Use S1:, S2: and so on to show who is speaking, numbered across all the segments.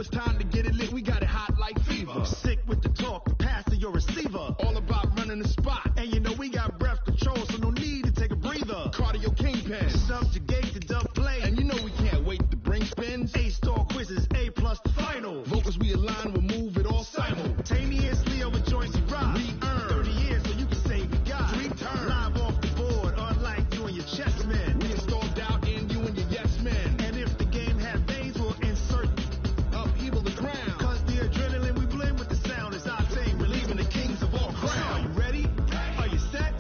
S1: it's time to get it lit. We got it hot like fever. Sick with the talk, pass to your receiver. All about running the spot. And you know we got breath control, so no need to take a breather. Cardio kingpin, subjugate the dub play. And you know we can't wait to bring spins. A-star quizzes, A+ the final. Vocals we align, we'll move it all simultaneously over joints you rock. We earn 30 years so you can say we got 3 turns. Live off the board, unlike you and your chess men. We installed doubt in you and your yes men. And if the game had veins, we'll insert upheaval the crown. Cause the adrenaline we blend with the sound is our thing, relieving the kings of all crowns. Are you ready? Are you set?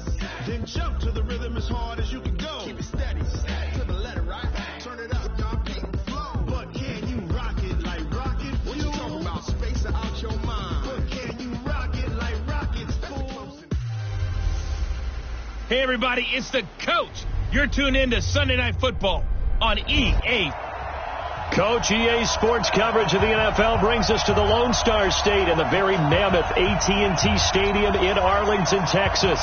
S1: Then jump to the rhythm as hard as you can go. Keep it steady, to the letter, right? Turn it up, y'all, beat and flow. But can you rock it like rocket fuel? What you talking about? Space out your mind. But can you rock it like rockets, fool?
S2: Hey, everybody, it's the coach. You're tuned in to Sunday Night Football on EA.
S3: Coach, EA Sports coverage of the NFL brings us to the Lone Star State and the very mammoth AT&T Stadium in Arlington, Texas.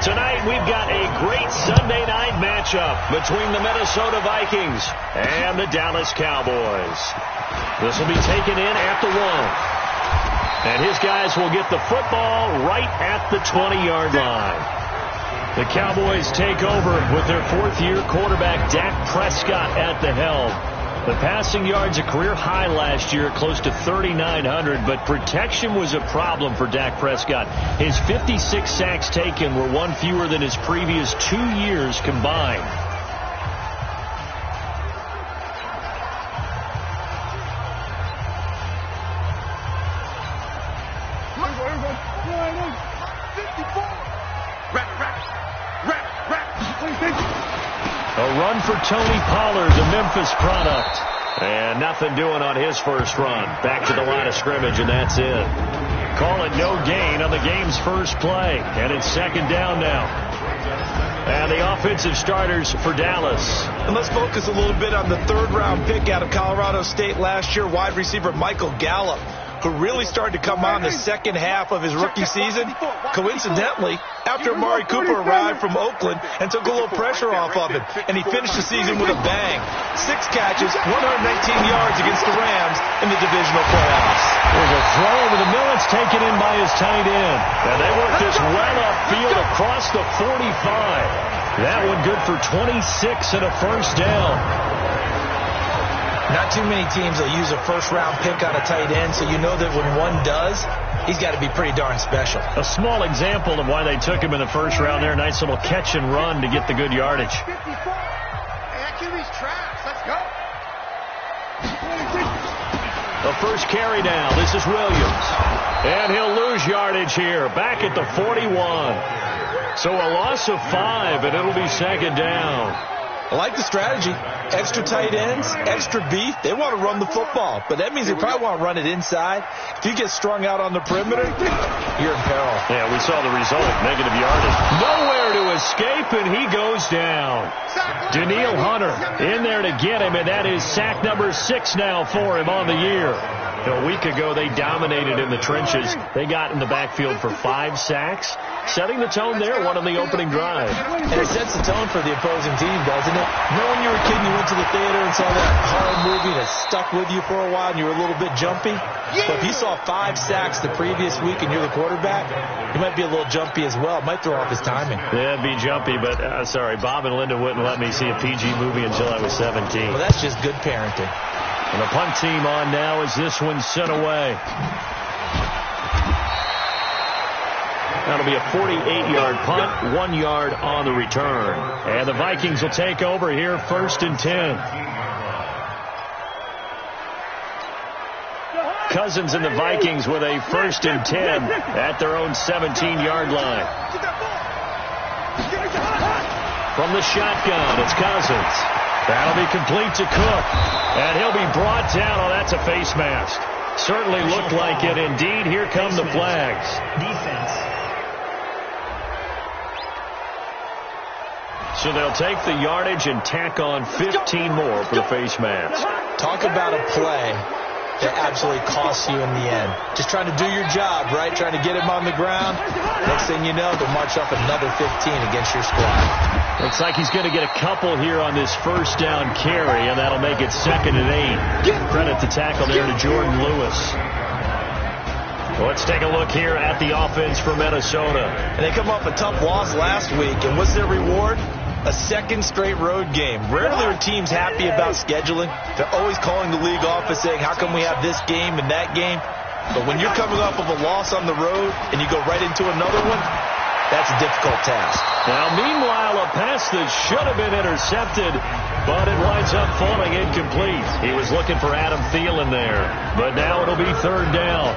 S3: Tonight, we've got a great Sunday night matchup between the Minnesota Vikings and the Dallas Cowboys. This will be taken in at the 1. And his guys will get the football right at the 20-yard line. The Cowboys take over with their fourth-year quarterback, Dak Prescott, at the helm. The passing yards a career high last year, close to 3,900, but protection was a problem for Dak Prescott. His 56 sacks taken were one fewer than his previous 2 years combined. A run for Tony Pollard, the Memphis product. And nothing doing on his first run. Back to the line of scrimmage, and that's it. Call it no gain on the game's first play. And it's second down now. And the offensive starters for Dallas.
S4: And let's focus a little bit on the third-round pick out of Colorado State last year, wide receiver Michael Gallup, who really started to come on the second half of his rookie season. Coincidentally, after Amari Cooper arrived from Oakland and took a little pressure off of him, and he finished the season with a bang. 6 catches, 119 yards against the Rams in the divisional playoffs.
S3: There's a throw over the middle. It's taken in by his tight end. And they work this well upfield across the 45. That one good for 26 and a first down.
S4: Not too many teams will use a first-round pick on a tight end, so you know that when one does, he's got to be pretty darn special.
S3: A small example of why they took him in the first round there. Nice little catch and run to get the good yardage. The first carry down. This is Williams. And he'll lose yardage here. Back at the 41. So a loss of 5, and it'll be second down.
S4: I like the strategy. Extra tight ends, extra beef. They want to run the football, but that means they probably want to run it inside. If you get strung out on the perimeter, you're in peril.
S3: Yeah, we saw the result. Negative yardage. Nowhere to escape, and he goes down. Danielle Hunter in there to get him, and that is sack number 6 now for him on the year. A week ago, they dominated in the trenches. They got in the backfield for 5 sacks, setting the tone there, one on the opening drive.
S4: And it sets the tone for the opposing team, doesn't it? Know when you were a kid and you went to the theater and saw that horror movie that stuck with you for a while and you were a little bit jumpy? But if you saw 5 sacks the previous week and you're the quarterback, you might be a little jumpy as well. It might throw off his timing.
S3: Yeah, it'd be jumpy, but sorry, Bob and Linda wouldn't let me see a PG movie until I was 17.
S4: Well, that's just good parenting.
S3: And the punt team on now as this one's sent away. That'll be a 48-yard punt, 1 yard on the return. And the Vikings will take over here, 1st and 10. Cousins and the Vikings with a 1st and 10 at their own 17-yard line. From the shotgun, it's Cousins. That'll be complete to Cook. And he'll be brought down. Oh, that's a face mask. Certainly looked like it. Indeed, here come the flags.
S5: Defense.
S3: So they'll take the yardage and tack on 15 more for the face mask.
S4: Talk about a play that absolutely costs you in the end. Just trying to do your job, right? Trying to get him on the ground. Next thing you know, they'll march up another 15 against your squad.
S3: Looks like he's going to get a couple here on this first down carry, and that'll make it 2nd and 8. Credit the tackle there to Jordan Lewis. Let's take a look here at the offense for Minnesota.
S4: And they come off a tough loss last week, and what's their reward? A second straight road game. Rarely are teams happy about scheduling. They're always calling the league office saying, how come we have this game and that game? But when you're coming off of a loss on the road and you go right into another one, that's a difficult task.
S3: Now, meanwhile, a pass that should have been intercepted, but it winds up falling incomplete. He was looking for Adam Thielen there, but now it'll be 3rd down.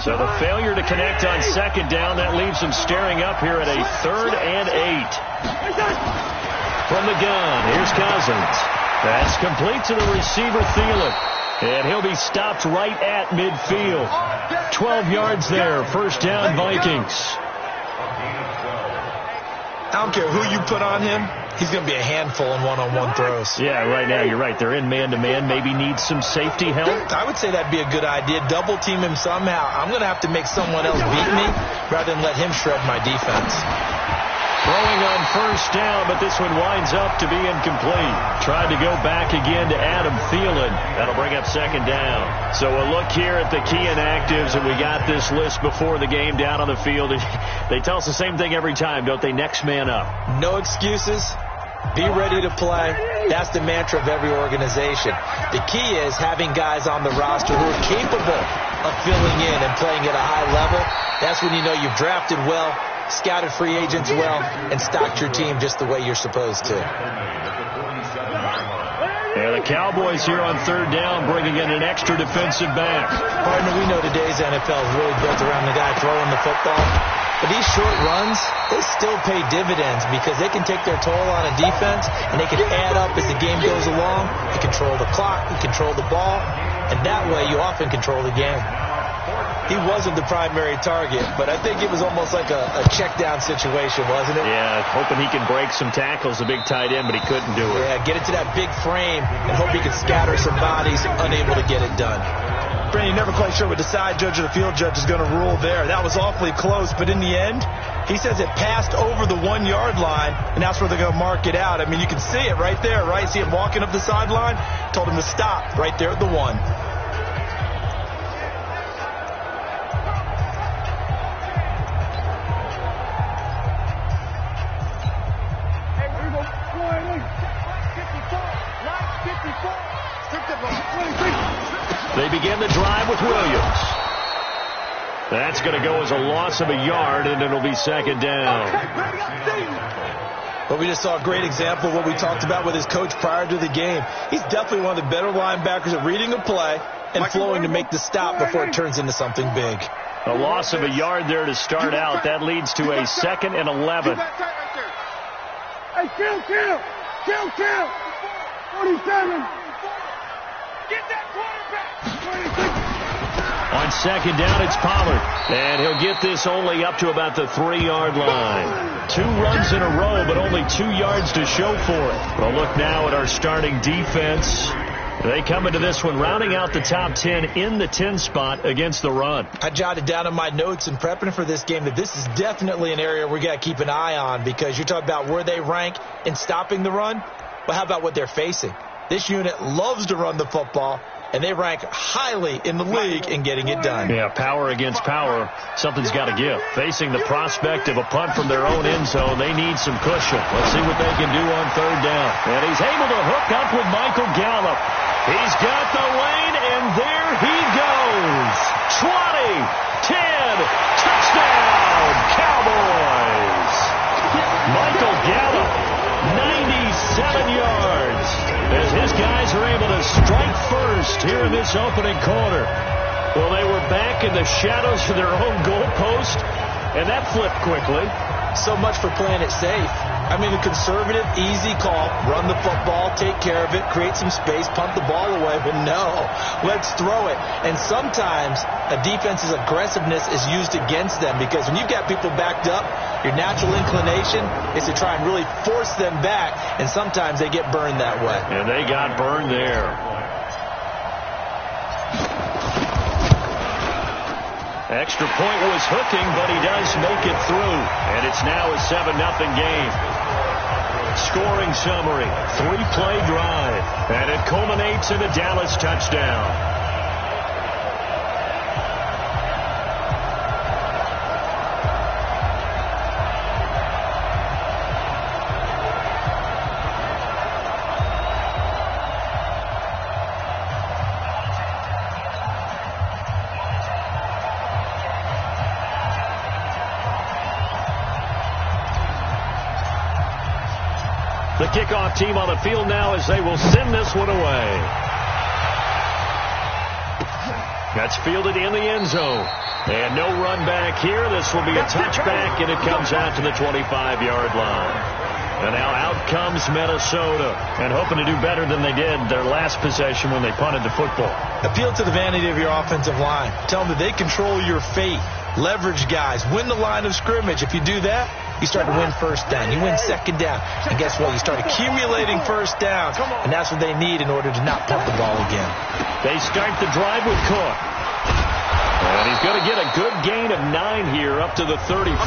S3: So the failure to connect on 2nd down, that leaves them staring up here at a 3rd and 8. From the gun, here's Cousins. That's complete to the receiver, Thielen. And he'll be stopped right at midfield. 12 yards there, 1st down, Vikings.
S4: I don't care who you put on him. He's going to be a handful in one-on-one throws.
S3: Yeah, right now you're right. They're in man-to-man. Maybe needs some safety help.
S4: I would say that'd be a good idea. Double team him somehow. I'm going to have to make someone else beat me rather than let him shred my defense.
S3: Throwing on 1st down, but this one winds up to be incomplete. Tried to go back again to Adam Thielen. That'll bring up 2nd down. So a look here at the key inactives, and we got this list before the game down on the field. They tell us the same thing every time, don't they? Next man up.
S4: No excuses. Be ready to play. That's the mantra of every organization. The key is having guys on the roster who are capable of filling in and playing at a high level. That's when you know you've drafted well, scouted free agents well, and stocked your team just the way you're supposed to.
S3: Yeah, the Cowboys here on 3rd down, bringing in an extra defensive back.
S4: Partner, we know today's NFL is really built around the guy throwing the football. But these short runs, they still pay dividends because they can take their toll on a defense, and they can add up as the game goes along. You control the clock, you control the ball, and that way you often control the game. He wasn't the primary target, but I think it was almost like a check-down situation, wasn't it?
S3: Yeah, hoping he can break some tackles, a big tight end, but he couldn't do it.
S4: Yeah, get it to that big frame and hope he can scatter some bodies, unable to get it done. Brandon, you're never quite sure what the side judge or the field judge is going to rule there. That was awfully close, but in the end, he says it passed over the 1-yard line, and that's where they're going to mark it out. I mean, you can see it right there, right? See him walking up the sideline? Told him to stop right there at the 1.
S3: They begin the drive with Williams. That's going to go as a loss of a yard, and it'll be 2nd down.
S4: But we just saw a great example of what we talked about with his coach prior to the game. He's definitely one of the better linebackers at reading a play and flowing to make the stop before it turns into something big.
S3: A loss of a yard there to start out. That leads to a 2nd and 11.
S1: Hey, kill! 47. Get that quarterback. 26.
S3: On 2nd down, it's Pollard. And he'll get this only up to about the 3-yard line. 2 runs in a row, but only 2 yards to show for it. Well, look now at our starting defense. They come into this one rounding out the top 10 in the 10 spot against the run.
S4: I jotted down in my notes and prepping for this game that this is definitely an area we got to keep an eye on, because you're talking about where they rank in stopping the run. But how about what they're facing? This unit loves to run the football, and they rank highly in the league in getting it done.
S3: Yeah, power against power. Something's got to give. Facing the prospect of a punt from their own end zone, they need some cushion. Let's see what they can do on 3rd down. And he's able to hook up with Michael Gallup. He's got the lane, and there he goes. 20, 10, touchdown, Cowboys. Michael Gallup, 97 yards. As his guys are able to strike first here in this opening quarter. Well, they were back in the shadows of their own goalpost, and that flipped quickly.
S4: So much for playing it safe. I mean, a conservative, easy call, run the football, take care of it, create some space, punt the ball away. But no, let's throw it. And sometimes a defense's aggressiveness is used against them, because when you've got people backed up, your natural inclination is to try and really force them back, and sometimes they get burned that way.
S3: And they got burned there. Extra point was hooking, but he does make it through. And it's now a 7-0 game. Scoring summary, 3-play drive. And it culminates in a Dallas touchdown. The kickoff team on the field now as they will send this one away. That's fielded in the end zone. And no run back here. This will be a touchback, and it comes out to the 25-yard line. And now out comes Minnesota, and hoping to do better than they did their last possession when they punted the football.
S4: Appeal to the vanity of your offensive line. Tell them that they control your fate. Leverage guys. Win the line of scrimmage. If you do that, you start to win first down. You win second down. And guess what? You start accumulating first downs. And that's what they need in order to not punt the ball again.
S3: They start the drive with Cook. And he's going to get a good gain of 9 here up to the 34.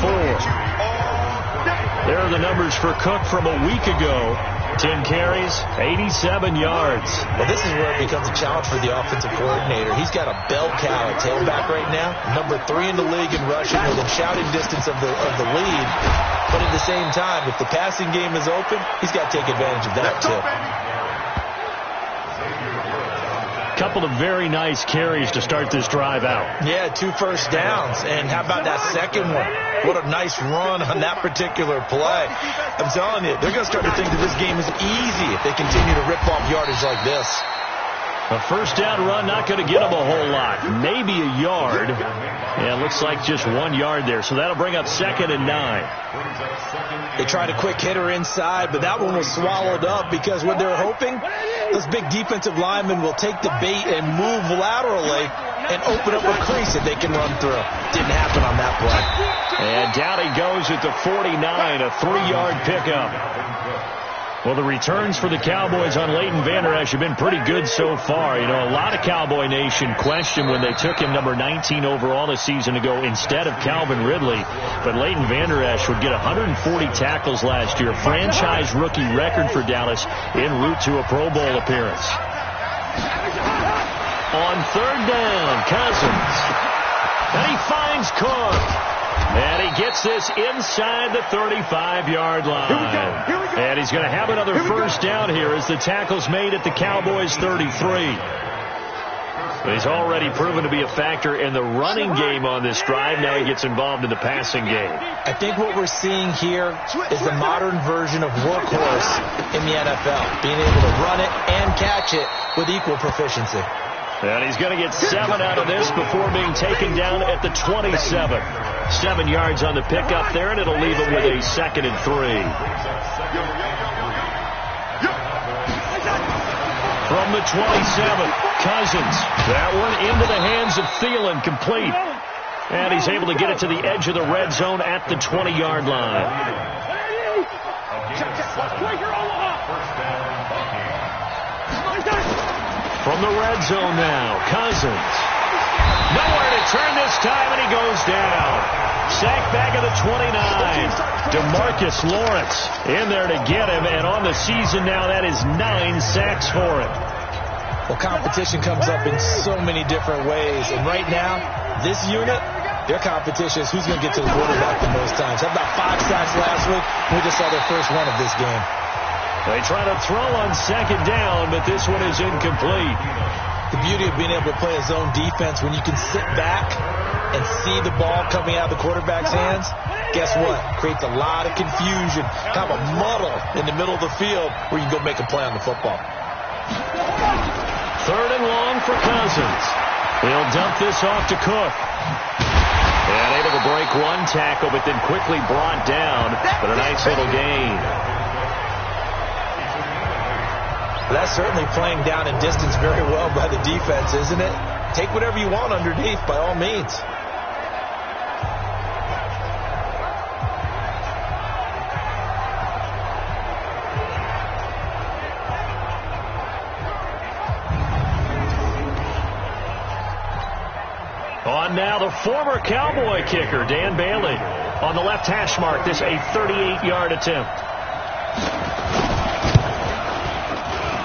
S3: There are the numbers for Cook from a week ago. 10 carries, 87 yards.
S4: Well, this is where it becomes a challenge for the offensive coordinator. He's got a bell cow at tailback right now, number 3 in the league in rushing, within shouting distance of the lead. But at the same time, if the passing game is open, he's got to take advantage of that too.
S3: Couple of very nice carries to start this drive out.
S4: Yeah, 2 first downs. And how about that second one? What a nice run on that particular play. I'm telling you, they're going to start to think that this game is easy if they continue to rip off yardage like this.
S3: A first down run, not going to get them a whole lot. Maybe a yard. Yeah, it looks like just 1 yard there. So that'll bring up 2nd and 9.
S4: They tried a quick hitter inside, but that one was swallowed up because what they're hoping, those big defensive linemen will take the bait and move laterally and open up a crease that they can run through. Didn't happen on that play.
S3: And down he goes at the 49, a 3-yard pickup. Well, the returns for the Cowboys on Leighton Vander Esch have been pretty good so far. You know, a lot of Cowboy Nation questioned when they took him number 19 overall a season ago instead of Calvin Ridley. But Leighton Vander Esch would get 140 tackles last year, franchise rookie record for Dallas en route to a Pro Bowl appearance. On 3rd down, Cousins. And he finds Cook. And he gets this inside the 35-yard line. And he's going to have another first down here as the tackle's made at the Cowboys' 33. But he's already proven to be a factor in the running game on this drive. Now he gets involved in the passing game.
S4: I think what we're seeing here is the modern version of workhorse in the NFL, being able to run it and catch it with equal proficiency.
S3: And he's going to get 7 out of this before being taken down at the 27. 7 yards on the pickup there, and it'll leave him with a 2nd and 3. From the 27, Cousins. That one into the hands of Thielen, complete. And he's able to get it to the edge of the red zone at the 20-yard line. From the red zone now, Cousins. Nowhere to turn this time, and he goes down. Sack back of the 29. DeMarcus Lawrence in there to get him, and on the season now, that is 9 sacks for him.
S4: Well, competition comes up in so many different ways, and right now, this unit, their competition is who's going to get to the quarterback the most times. Had about 5 sacks last week. We just saw their first one of this game.
S3: They try to throw on 2nd down, but this one is incomplete.
S4: The beauty of being able to play a zone defense when you can sit back and see the ball coming out of the quarterback's hands, guess what? Creates a lot of confusion, kind of a muddle in the middle of the field where you can go make a play on the football.
S3: 3rd and long for Cousins. He'll dump this off to Cook. And able to break one tackle, but then quickly brought down. But a nice little gain.
S4: That's certainly playing down in distance very well by the defense, isn't it? Take whatever you want underneath, by all means.
S3: On now the former Cowboy kicker, Dan Bailey. On the left hash mark, this a 38-yard attempt.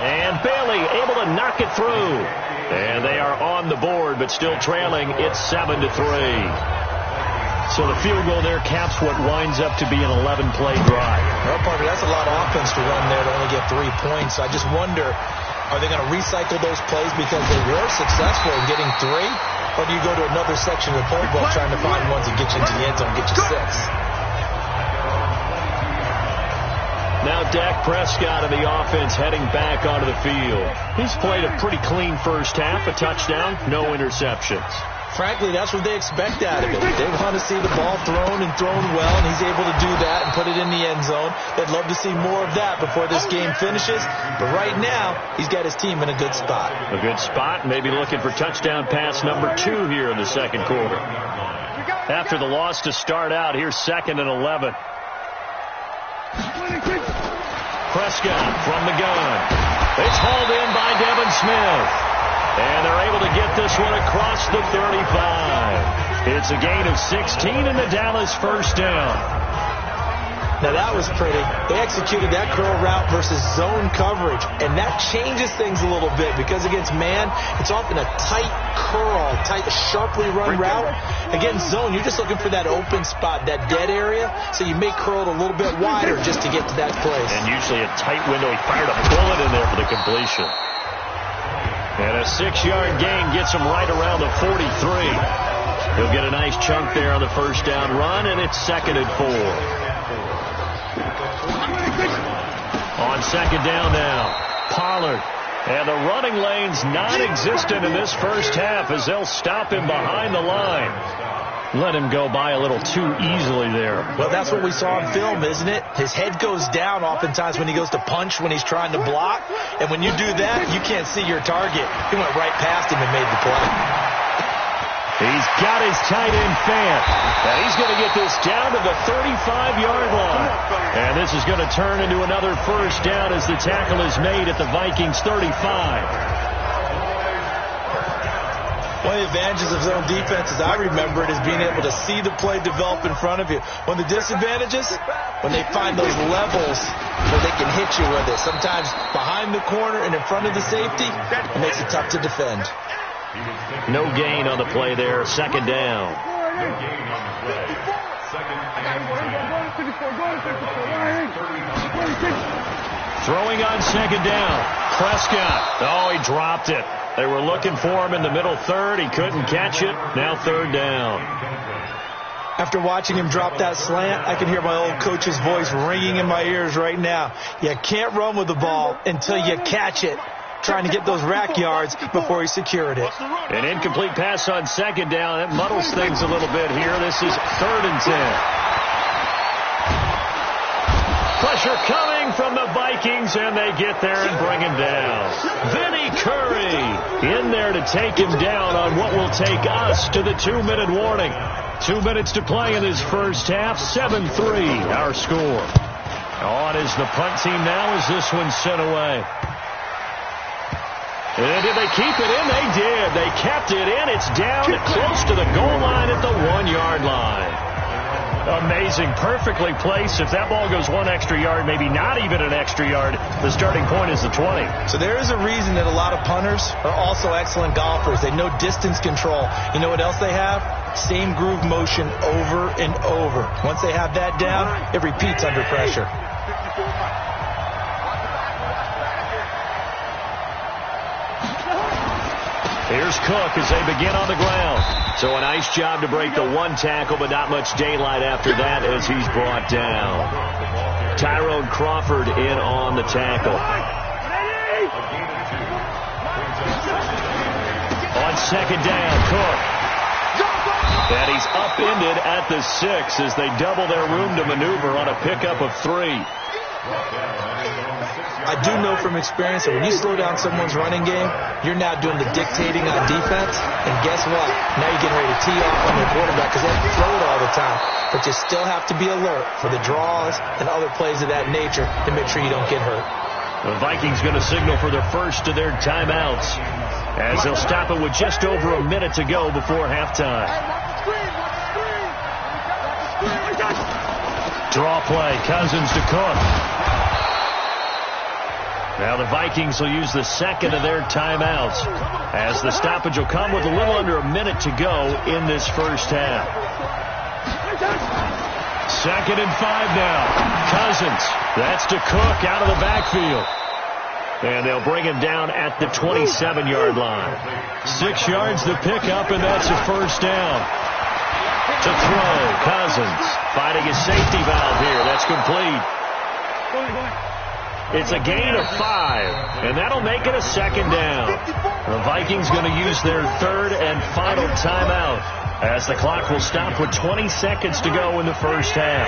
S3: And Bailey able to knock it through. And they are on the board, but still trailing. It's 7-3. So the field goal there caps what winds up to be an 11-play drive.
S4: Well, Parker, that's a lot of offense to run there to only get 3 points. I just wonder, are they going to recycle those plays because they were successful in getting 3? Or do you go to another section of the playbook trying to find ones that get you into the end zone, get you 6?
S3: Now Dak Prescott of the offense heading back onto the field. He's played a pretty clean first half, a touchdown, no interceptions.
S4: Frankly, that's what they expect out of it. They want to see the ball thrown and thrown well, and he's able to do that and put it in the end zone. They'd love to see more of that before this game finishes. But right now, he's got his team in a good spot.
S3: A good spot, maybe looking for touchdown pass number 2 here in the second quarter. After the loss to start out, here's 2nd and 11. Prescott from the gun. It's hauled in by Devin Smith. And they're able to get this one across the 35. It's a gain of 16 in the Dallas first down.
S4: Now that was pretty. They executed that curl route versus zone coverage, and that changes things a little bit because against man, it's often a tight curl, tight, sharply run route. Against zone, you're just looking for that open spot, that dead area, so you may curl it a little bit wider just to get to that place.
S3: And usually a tight window. He fired a bullet in there for the completion. And a 6-yard gain gets him right around the 43. He'll get a nice chunk there on the first down run, and it's 2nd and 4. On 2nd down now, Pollard. And the running lane's non-existent in this first half as they'll stop him behind the line. Let him go by a little too easily there.
S4: Well, that's what we saw in film, isn't it? His head goes down oftentimes when he goes to punch, when he's trying to block. And when you do that, you can't see your target. He went right past him and made the play.
S3: He's got his tight end fan. And he's going to get this down to the 35-yard line. And this is going to turn into another first down as the tackle is made at the Vikings 35.
S4: One of the advantages of zone defense, as I remember it, is being able to see the play develop in front of you. One of the disadvantages, when they find those levels where they can hit you with it. Sometimes behind the corner and in front of the safety, it makes it tough to defend.
S3: No gain on the play there. 2nd down. Throwing on 2nd down. Prescott. Oh, he dropped it. They were looking for him in the middle third. He couldn't catch it. Now 3rd down.
S4: After watching him drop that slant, I can hear my old coach's voice ringing in my ears right now. You can't run with the ball until you catch it. Trying to get those rack yards before he secured it.
S3: An incomplete pass on 2nd down. That muddles things a little bit here. This is 3rd and 10. Pressure coming from the Vikings, and they get there and bring him down. Vinny Curry in there to take him down on what will take us to the 2-minute warning. 2 minutes to play in this first half. 7-3 our score. On is the punt team now as this one's sent away. And did they keep it in? They did. They kept it in. It's down close to the goal line at the 1-yard line. Amazing. Perfectly placed. If that ball goes 1 extra yard, maybe not even an extra yard, the starting point is the 20.
S4: So there is a reason that a lot of punters are also excellent golfers. They know distance control. You know what else they have? Same groove motion over and over. Once they have that down, it repeats under pressure.
S3: Here's Cook as they begin on the ground. So a nice job to break the 1 tackle, but not much daylight after that as he's brought down. Tyrone Crawford in on the tackle. On 2nd down, Cook. And he's upended at the 6 as they double their room to maneuver on a pickup of 3.
S4: I do know from experience that when you slow down someone's running game, you're now doing the dictating on defense. And guess what? Now you're getting ready to tee off on your quarterback because they have to throw it all the time. But you still have to be alert for the draws and other plays of that nature to make sure you don't get hurt.
S3: The Vikings going to signal for their first of their timeouts as they'll stop it with just over a minute to go before halftime. Draw play, Cousins to Cook. Now the Vikings will use the second of their timeouts as the stoppage will come with a little under a minute to go in this first half. 2nd and 5 now. Cousins. That's to Cook out of the backfield. And they'll bring him down at the 27-yard line. 6 yards to pick up, and that's a first down. To throw, Cousins finding a safety valve here. That's complete. It's a gain of 5, and that'll make it a second down. The Vikings going to use their third and final timeout as the clock will stop with 20 seconds to go in the first half.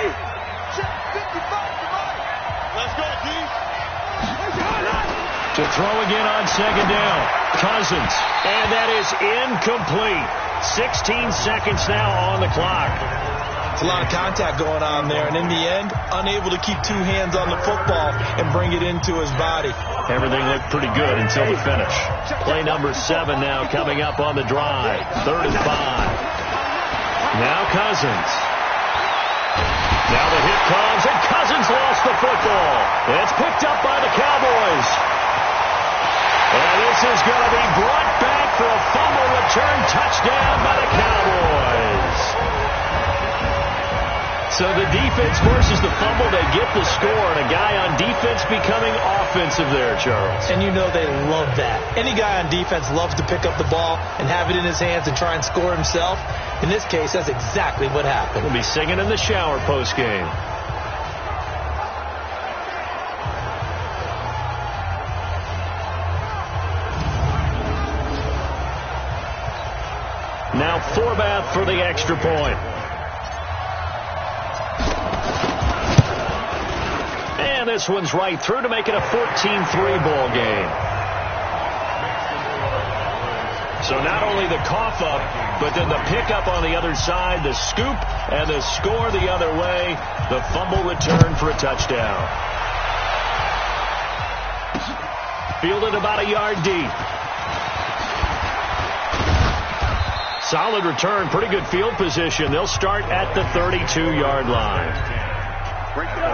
S3: To throw again on second down, Cousins, and that is incomplete. 16 seconds now on the clock.
S4: It's a lot of contact going on there, and in the end, unable to keep 2 hands on the football and bring it into his body.
S3: Everything looked pretty good until the finish. Play number 7 now coming up on the drive. 3rd and 5. Now Cousins. Now the hit comes, and Cousins lost the football. It's picked up by the Cowboys. And this is going to be brought back for a fumble return touchdown by the Cowboys. So the defense versus the fumble, they get the score, and a guy on defense becoming offensive there, Charles.
S4: And you know they love that. Any guy on defense loves to pick up the ball and have it in his hands and try and score himself. In this case, that's exactly what happened.
S3: We'll be singing in the shower post-game. Now Forbath for the extra point. And this one's right through to make it a 14-3 ball game. So not only the cough up, but then the pickup on the other side, the scoop, and the score the other way. The fumble return for a touchdown. Fielded about a yard deep. Solid return, pretty good field position. They'll start at the 32-yard line.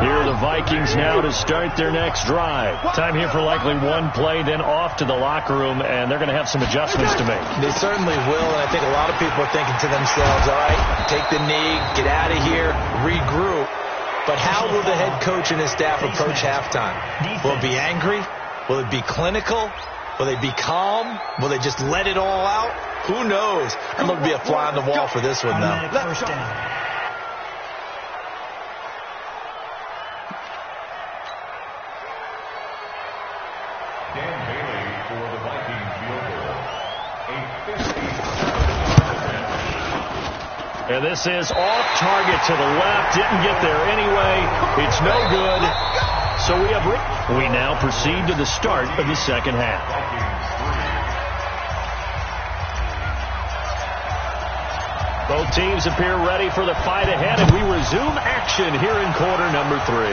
S3: Here are the Vikings now to start their next drive. Time here for likely one play, then off to the locker room, and they're going to have some adjustments to make.
S4: They certainly will, and I think a lot of people are thinking to themselves, all right, take the knee, get out of here, regroup. But how will the head coach and his staff approach halftime? Will it be angry? Will it be clinical? Will they be calm? Will they just let it all out? Who knows? I'm going to be a fly on the wall for this one, though.
S5: First down.
S3: And this is off target to the left. Didn't get there anyway. It's no good. So we now proceed to the start of the second half. Both teams appear ready for the fight ahead, and we resume action here in quarter number 3.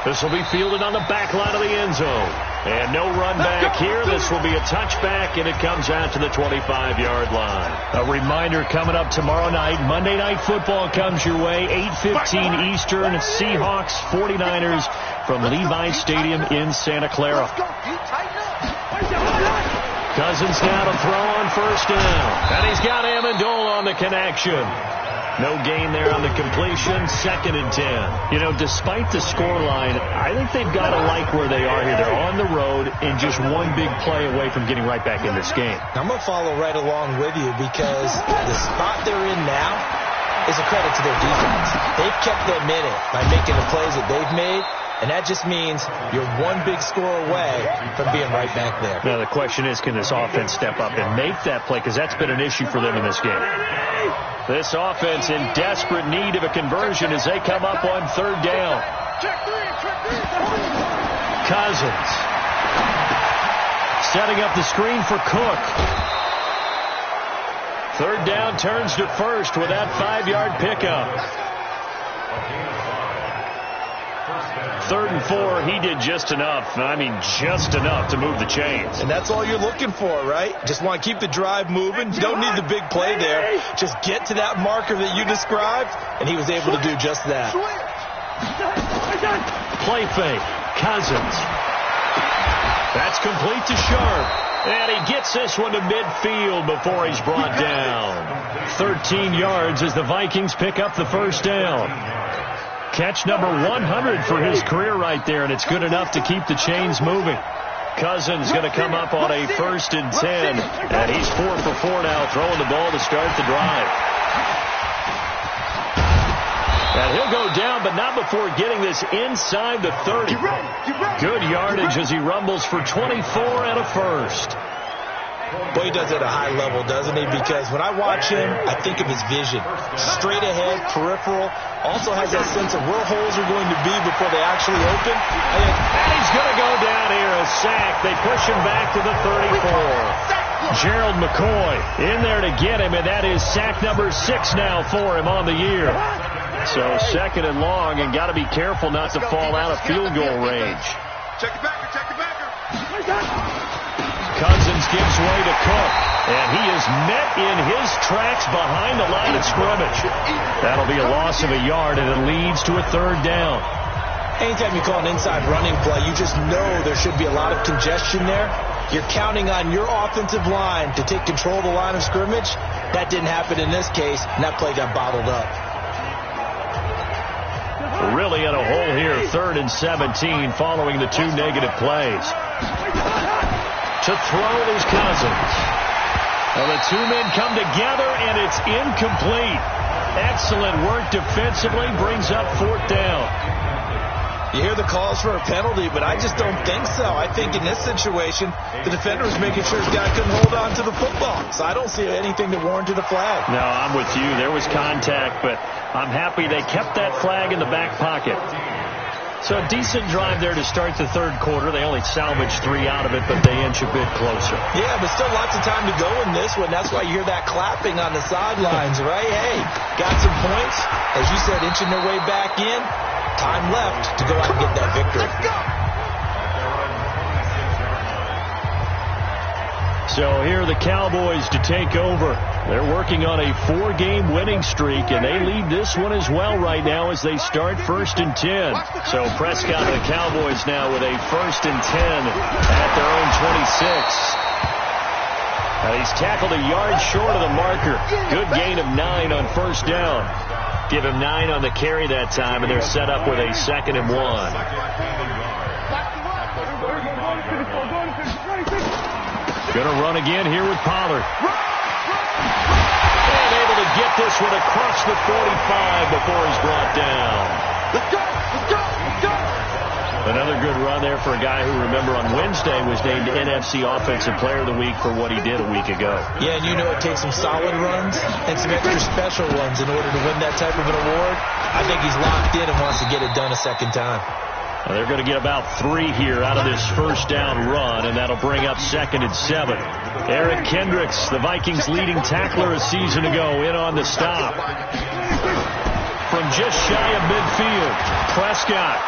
S3: This will be fielded on the back line of the end zone. And no run back here. This will be a touchback, and it comes out to the 25-yard line. A reminder coming up tomorrow night. Monday Night Football comes your way, 8:15 Eastern. Seahawks, 49ers from Levi Stadium in Santa Clara. Cousins now to throw on first down. And he's got Amendola on the connection. No gain there on the completion. 2nd and 10. You know, despite the scoreline, I think they've got to like where they are here. They're on the road and just one big play away from getting right back in this game.
S4: I'm going to follow right along with you because the spot they're in now is a credit to their defense. They've kept them in it by making the plays that they've made. and that just means you're one big score away from being right back there.
S3: Now, the question is, can this offense step up and make that play? Because that's been an issue for them in this game. This offense in desperate need of a conversion as they come up on third down. Cousins setting up the screen for Cook. Third down turns to first with that 5-yard pickup. 3rd and 4, he did just enough. I mean, just enough to move the chains.
S4: And that's all you're looking for, right? Just want to keep the drive moving. You don't need the big play there. Just get to that marker that you described, and he was able to do just that.
S3: Play fake. Cousins. That's complete to Sharp. And he gets this one to midfield before he's brought down. 13 yards as the Vikings pick up the first down. Catch number 100 for his career right there, and it's good enough to keep the chains moving. Cousins going to come up on a 1st and 10, and he's 4 for 4 now, throwing the ball to start the drive. And he'll go down, but not before getting this inside the 30. Good yardage as he rumbles for 24 and a first.
S4: Boy, he does it at a high level, doesn't he? Because when I watch him, I think of his vision. Straight ahead, peripheral. Also has that sense of where holes are going to be before they actually open.
S3: And he's going to go down here, a sack. They push him back to the 34. Gerald McCoy in there to get him, and that is sack number 6 now for him on the year. So 2nd and long, and got to be careful not to fall out of field goal range.
S1: Check it backer, check it backer.
S3: Cousins gives way to Cook, and he is met in his tracks behind the line of scrimmage. That'll be a loss of a yard, and it leads to a 3rd down.
S4: Anytime you call an inside running play, you just know there should be a lot of congestion there. You're counting on your offensive line to take control of the line of scrimmage. That didn't happen in this case, and that play got bottled up.
S3: Really in a hole here, 3rd and 17 following the 2 negative plays. To throw is Cousins. Well, the 2 men come together, and it's incomplete. Excellent work defensively, brings up 4th down.
S4: You hear the calls for a penalty, but I just don't think so. I think in this situation, the defender was making sure his guy couldn't hold on to the football. So I don't see anything that warranted a flag.
S3: No, I'm with you. There was contact, but I'm happy they kept that flag in the back pocket. So a decent drive there to start the 3rd quarter. They only salvaged 3 out of it, but they inch a bit closer.
S4: Yeah, but still lots of time to go in this one. That's why you hear that clapping on the sidelines, right? Hey, got some points. As you said, inching their way back in. Time left to go out and get that victory.
S3: So here are the Cowboys to take over. They're working on a 4-game winning streak, and they lead this one as well right now as they start 1st and 10. So Prescott and the Cowboys now with a 1st and 10 at their own 26. Now he's tackled a yard short of the marker. Good gain of 9 on 1st down. Give him 9 on the carry that time, and they're set up with a 2nd and 1. Going to run again here with Pollard. And able to get this one across the 45 before he's brought down.
S1: Let's go, let's go, let's go.
S3: Another good run there for a guy who, remember, on Wednesday was named NFC Offensive Player of the Week for what he did a week ago.
S4: Yeah, and you know it takes some solid runs and some extra special runs in order to win that type of an award. I think he's locked in and wants to get it done a 2nd time.
S3: Well, they're going to get about 3 here out of this 1st down run, and that'll bring up 2nd and 7. Eric Kendricks, the Vikings' leading tackler a season ago, in on the stop. From just shy of midfield, Prescott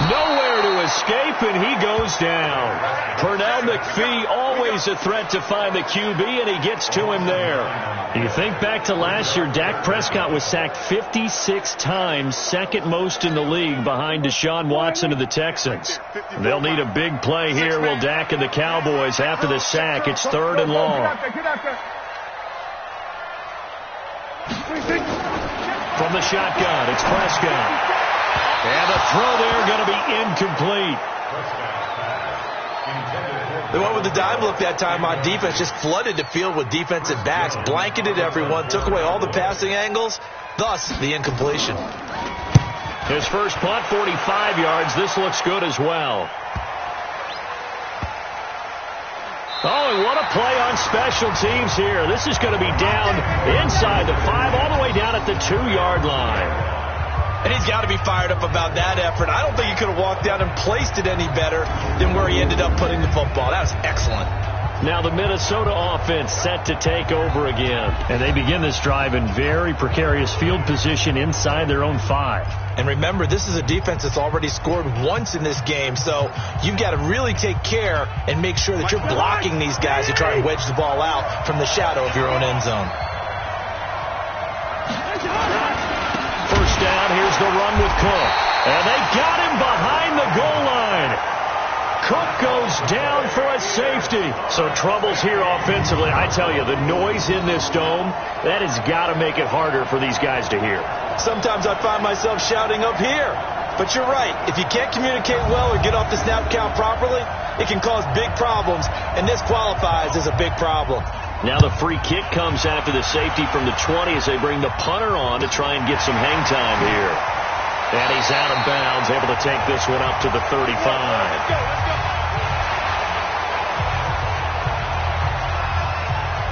S3: nowhere to escape, and he goes down. Pernell McPhee, always a threat to find the QB, and he gets to him there. You think back to last year, Dak Prescott was sacked 56 times, 2nd most in the league behind Deshaun Watson of the Texans. They'll need a big play here, will Dak and the Cowboys after the sack. It's 3rd and long. From the shotgun, it's Prescott. And the throw there going to be incomplete.
S4: They went with the dime look that time on defense, just flooded the field with defensive backs, blanketed everyone, took away all the passing angles, thus the incompletion.
S3: His first punt, 45 yards. This looks good as well. Oh, and what a play on special teams here. This is going to be down inside the 5, all the way down at the 2-yard line.
S4: And he's got to be fired up about that effort. I don't think he could have walked down and placed it any better than where he ended up putting the football. That was excellent.
S3: Now the Minnesota offense set to take over again. And they begin this drive in very precarious field position inside their own 5.
S4: And remember, this is a defense that's already scored once in this game, so you've got to really take care and make sure that you're blocking these guys who try and wedge the ball out from the shadow of your own end zone.
S3: First down, here's the run with Cook. And they got him behind the goal line. Cook goes down for a safety. So troubles here offensively. I tell you, the noise in this dome, that has got to make it harder for these guys to hear.
S4: Sometimes I find myself shouting up here. But you're right. If you can't communicate well or get off the snap count properly, it can cause big problems. And this qualifies as a big problem.
S3: Now the free kick comes after the safety from the 20 as they bring the punter on to try and get some hang time here. And he's out of bounds, able to take this one up to the 35.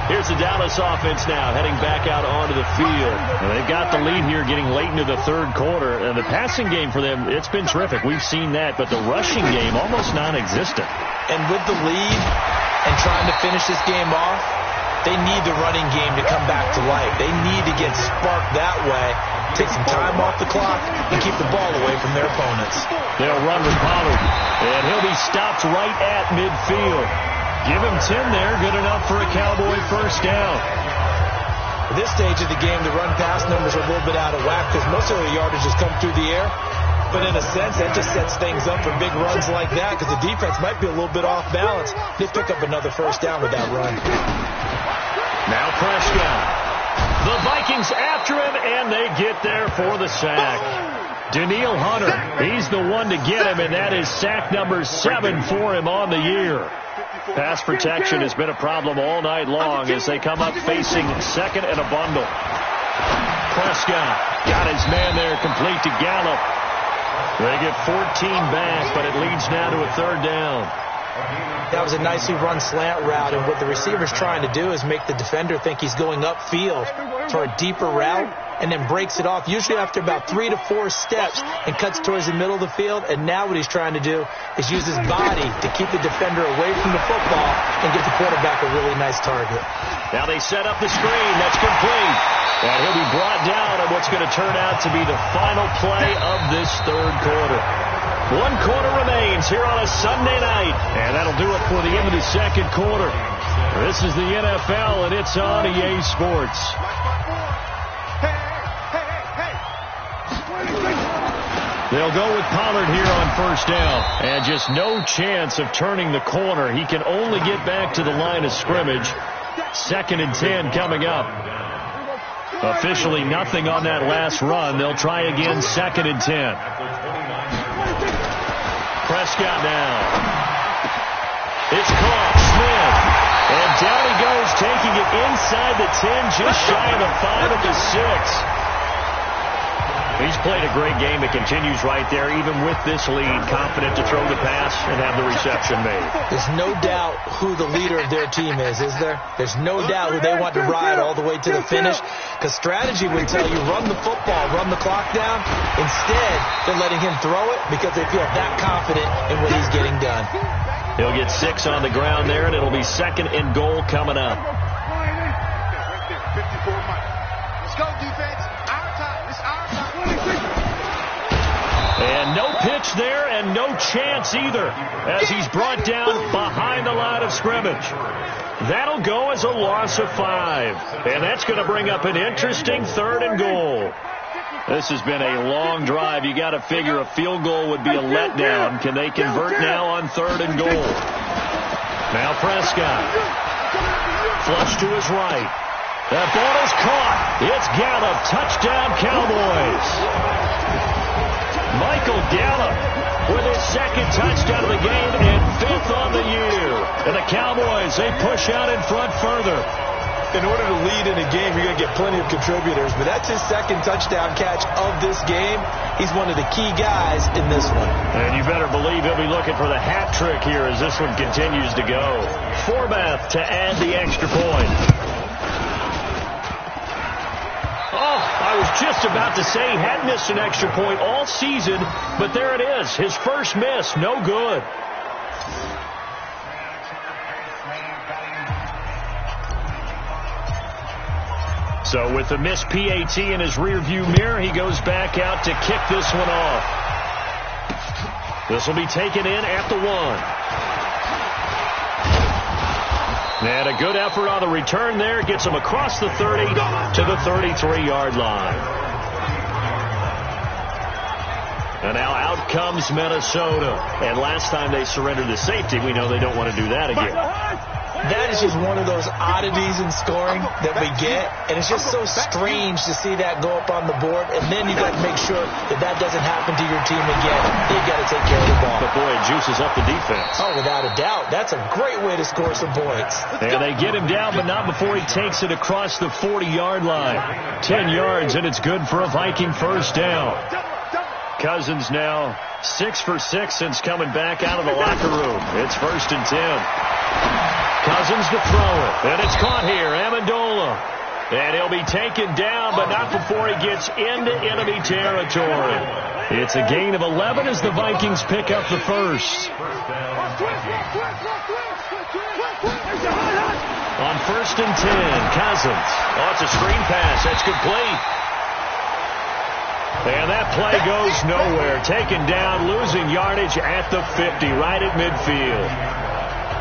S3: Here's the Dallas offense now, heading back out onto the field. And they've got the lead here getting late into the third quarter. And the passing game for them, it's been terrific. We've seen that. But the rushing game, almost non-existent.
S4: And with the lead and trying to finish this game off, they need the running game to come back to life. They need to get sparked that way, take some time off the clock, and keep the ball away from their opponents.
S3: They'll run with Pollard, and he'll be stopped right at midfield. Give him 10 there, good enough for a Cowboy first down.
S4: At this stage of the game, the run-pass numbers are a little bit out of whack because most of the yardage has come through the air. But in a sense, that just sets things up for big runs like that because the defense might be a little bit off balance. They pick up another first down with that run.
S3: Now Prescott. The Vikings after him, and they get there for the sack. Danielle Hunter, he's the one to get him, and that is sack number 7 for him on the year. Pass protection has been a problem all night long as they come up facing second and a bundle. Prescott got his man there complete to Gallup. They get 14 back, but it leads now to a third down.
S4: That was a nicely run slant route, and what the receiver's trying to do is make the defender think he's going upfield for a deeper route and then breaks it off, usually after about 3 to 4 steps, and cuts towards the middle of the field. And now what he's trying to do is use his body to keep the defender away from the football and give the quarterback a really nice target.
S3: Now they set up the screen. That's complete. And he'll be brought down on what's going to turn out to be the final play of this third quarter. 1 quarter remains here on a Sunday night. And that'll do it for the end of the second quarter. This is the NFL, and it's on EA Sports. They'll go with Pollard here on first down. And just no chance of turning the corner. He can only get back to the line of scrimmage. 2nd and 10 coming up. Officially nothing on that last run. They'll try again 2nd and 10. Prescott now. It's caught. Smith. And down he goes, taking it inside the 10, just shy of the 5 at the 6. He's played a great game. It continues right there, even with this lead, confident to throw the pass and have the reception made.
S4: There's no doubt who the leader of their team is there? There's no doubt who they want to ride all the way to the finish, because strategy would tell you run the football, run the clock down. Instead, they're letting him throw it because they feel that confident in what he's getting done.
S3: He'll get 6 on the ground there, and it'll be 2nd and goal coming up.
S1: 54 Mike. Let's go, defense. Our time. It's our time.
S3: And no pitch there, and no chance either, as he's brought down behind the line of scrimmage. That'll go as a loss of 5. And that's going to bring up an interesting 3rd and goal. This has been a long drive. You got to figure a field goal would be a letdown. Can they convert now on 3rd and goal? Now Prescott. Flush to his right. That ball is caught. It's Gallup. Touchdown, Cowboys. Michael Gallup with his 2nd touchdown of the game and 5th on the year. And the Cowboys, they push out in front further.
S4: in order to lead in a game, you're going to get plenty of contributors. But that's his second touchdown catch of this game. He's one of the key guys in this one.
S3: And you better believe he'll be looking for the hat trick here as this one continues to go. Forbath to add the extra point. Oh, I was just about to say he hadn't missed an extra point all season, but there it is. His first miss, no good. So with the missed PAT in his rearview mirror, he goes back out to kick this one off. This will be taken in at the 1. And a good effort on the return there. Gets him across the 30 to the 33-yard line. And now out comes Minnesota. And last time they surrendered the safety, we know they don't want to do that again.
S4: That is just one of those oddities in scoring that we get, and it's just so strange to see that go up on the board, and then you got to make sure that that doesn't happen to your team again. You've got to take care of the ball.
S3: But, boy, it juices up the defense.
S4: Oh, without a doubt. That's a great way to score some points.
S3: And they get him down, but not before he takes it across the 40-yard line. 10 yards, and it's good for a Viking first down. Cousins now 6 for 6 since coming back out of the locker room. It's 1st and 10. Cousins to throw it, and it's caught here. Amendola, and he'll be taken down, but not before he gets into enemy territory. It's a gain of 11 as the Vikings pick up the first. On 1st and 10, Cousins. Oh, it's a screen pass. That's complete. And that play goes nowhere. Taken down, losing yardage at the 50, right at midfield.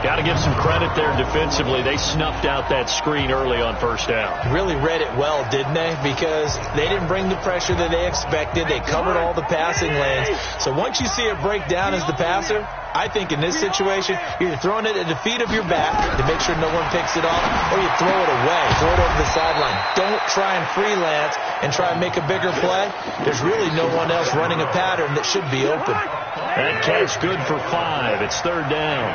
S3: Got to give some credit there defensively. They snuffed out that screen early on first down.
S4: Really read it well, didn't they? Because they didn't bring the pressure that they expected. They covered all the passing lanes. So once you see it break down as the passer, I think in this situation, you're throwing it at the feet of your back to make sure no one picks it off, or you throw it away, throw it over the sideline. Don't try and freelance and try and make a bigger play. There's really no one else running a pattern that should be open.
S3: That catch good for 5. It's 3rd down.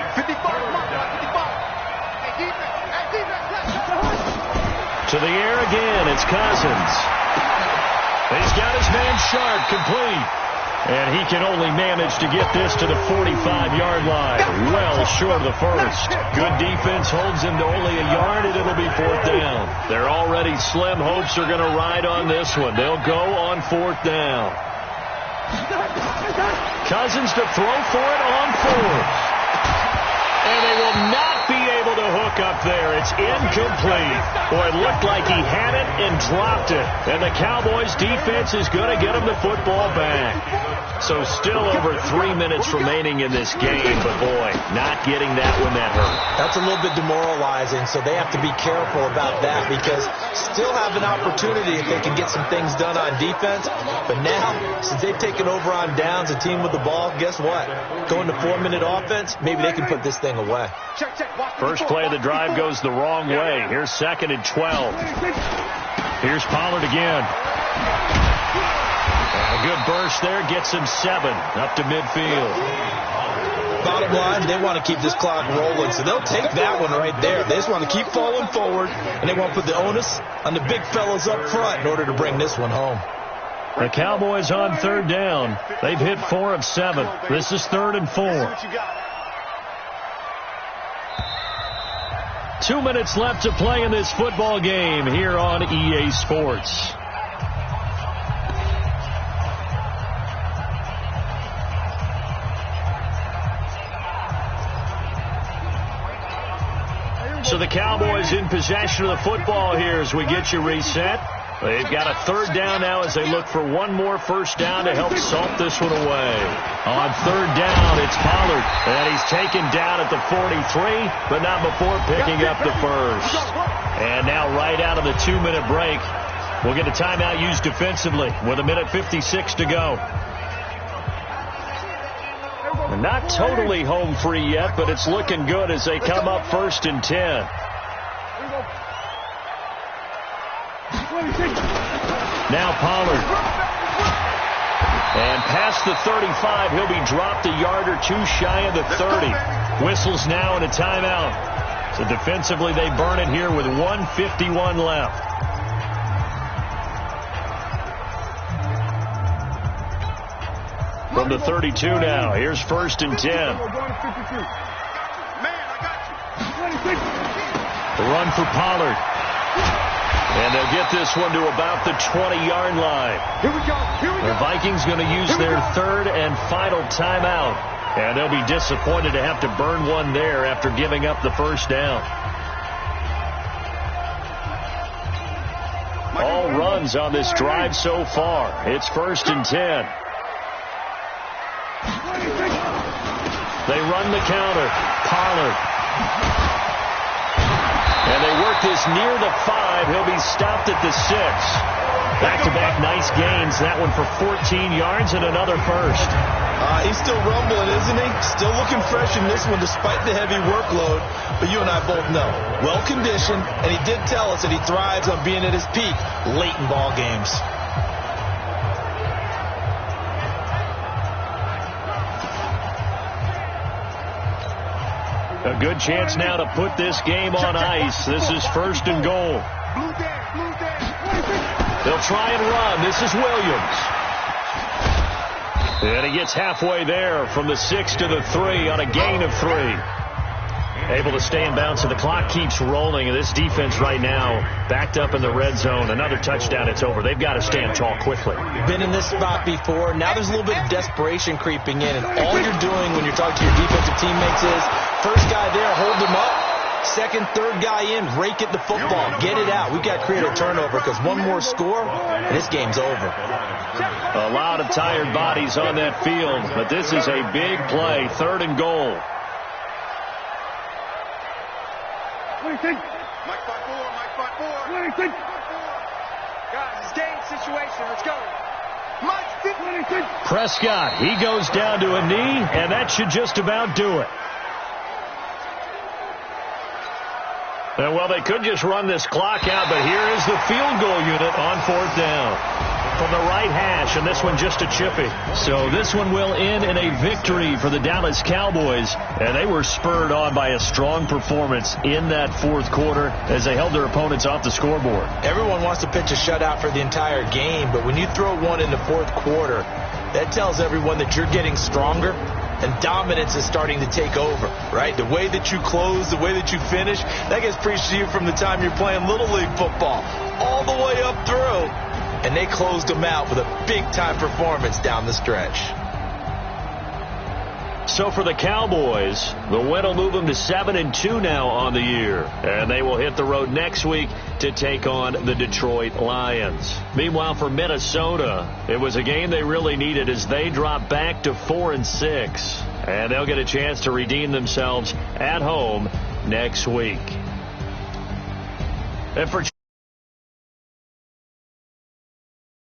S3: To the air again. It's Cousins. He's got his man Sharp complete. And he can only manage to get this to the 45-yard line. Well short of the first. Good defense holds him to only a yard, and it'll be 4th down. They're already slim hopes are going to ride on this one. They'll go on 4th down. Cousins to throw for it on 4th. And they will not be able to hook up there. It's incomplete. Boy, it looked like he had it and dropped it. And the Cowboys' defense is going to get him the football back. So still over 3 minutes remaining in this game. But, boy, not getting that one that hurt.
S4: That's a little bit demoralizing, so they have to be careful about that because still have an opportunity if they can get some things done on defense. But now, since they've taken over on downs, a team with the ball, guess what? Going to 4-minute offense, maybe they can put this thing away.
S3: First play of the drive goes the wrong way. Here's 2nd and 12. Here's Pollard again. And a good burst there gets him 7 up to midfield.
S4: Bottom line, they want to keep this clock rolling, so they'll take that one right there. They just want to keep falling forward, and they want to put the onus on the big fellas up front in order to bring this one home.
S3: The Cowboys on 3rd down. They've hit 4 of 7. This is 3rd and 4. 2 minutes left to play in this football game here on EA Sports. So the Cowboys in possession of the football here as we get you reset. They've got a 3rd down now as they look for one more first down to help salt this one away. On 3rd down, it's Pollard. And he's taken down at the 43, but not before picking up the first. And now right out of the 2-minute break, we'll get a timeout used defensively with 1:56 to go. Not totally home free yet, but it's looking good as they come up 1st and 10. Now Pollard. And past the 35, he'll be dropped a yard or two shy of the 30. Whistles now in a timeout. So defensively, they burn it here with 1:51 left. From the 32 now, here's 1st and 10. The run for Pollard. And they'll get this one to about the 20-yard line.
S1: Here we go.
S3: The Vikings going to use their 3rd and final timeout. And they'll be disappointed to have to burn one there after giving up the first down. All runs on this drive so far. It's 1st and 10. They run the counter. Pollard. And they work this near the 5. He'll be stopped at the 6. Back-to-back nice gains. That one for 14 yards and another first.
S4: He's still rumbling, isn't he? Still looking fresh in this one despite the heavy workload. But you and I both know, well-conditioned, and he did tell us that he thrives on being at his peak late in ball games.
S3: A good chance now to put this game on ice. This is 1st and goal. They'll try and run. This is Williams. And he gets halfway there from the 6 to the 3 on a gain of 3. Able to stay in bounds, so the clock keeps rolling. And this defense right now backed up in the red zone. Another touchdown, it's over. They've got to stand tall quickly.
S4: Been in this spot before. Now there's a little bit of desperation creeping in. And all you're doing when you're talking to your defensive teammates is, first guy there, hold him up. Second, third guy in, rake at the football. Get it out. We've got to create a turnover because one more score, and this game's over.
S3: A lot of tired bodies on that field, but this is a big play. 3rd and goal.
S1: What do you think? Mike 5-4. What do you think? Guys, it's game situation. Let's go. Mike, what do you think?
S3: Prescott, he goes down to a knee, and that should just about do it. Well, they could just run this clock out, but here is the field goal unit on 4th down. From the right hash, and this one just a chippy. So this one will end in a victory for the Dallas Cowboys, and they were spurred on by a strong performance in that 4th quarter as they held their opponents off the scoreboard.
S4: Everyone wants to pitch a shutout for the entire game, but when you throw one in the 4th quarter, that tells everyone that you're getting stronger and dominance is starting to take over, right? The way that you close, the way that you finish, that gets preached to you from the time you're playing Little League football all the way up through. And they closed them out with a big-time performance down the stretch.
S3: So for the Cowboys, the win will move them to 7-2 now on the year. And they will hit the road next week to take on the Detroit Lions. Meanwhile, for Minnesota, it was a game they really needed as they drop back to 4-6. And they'll get a chance to redeem themselves at home next week. And for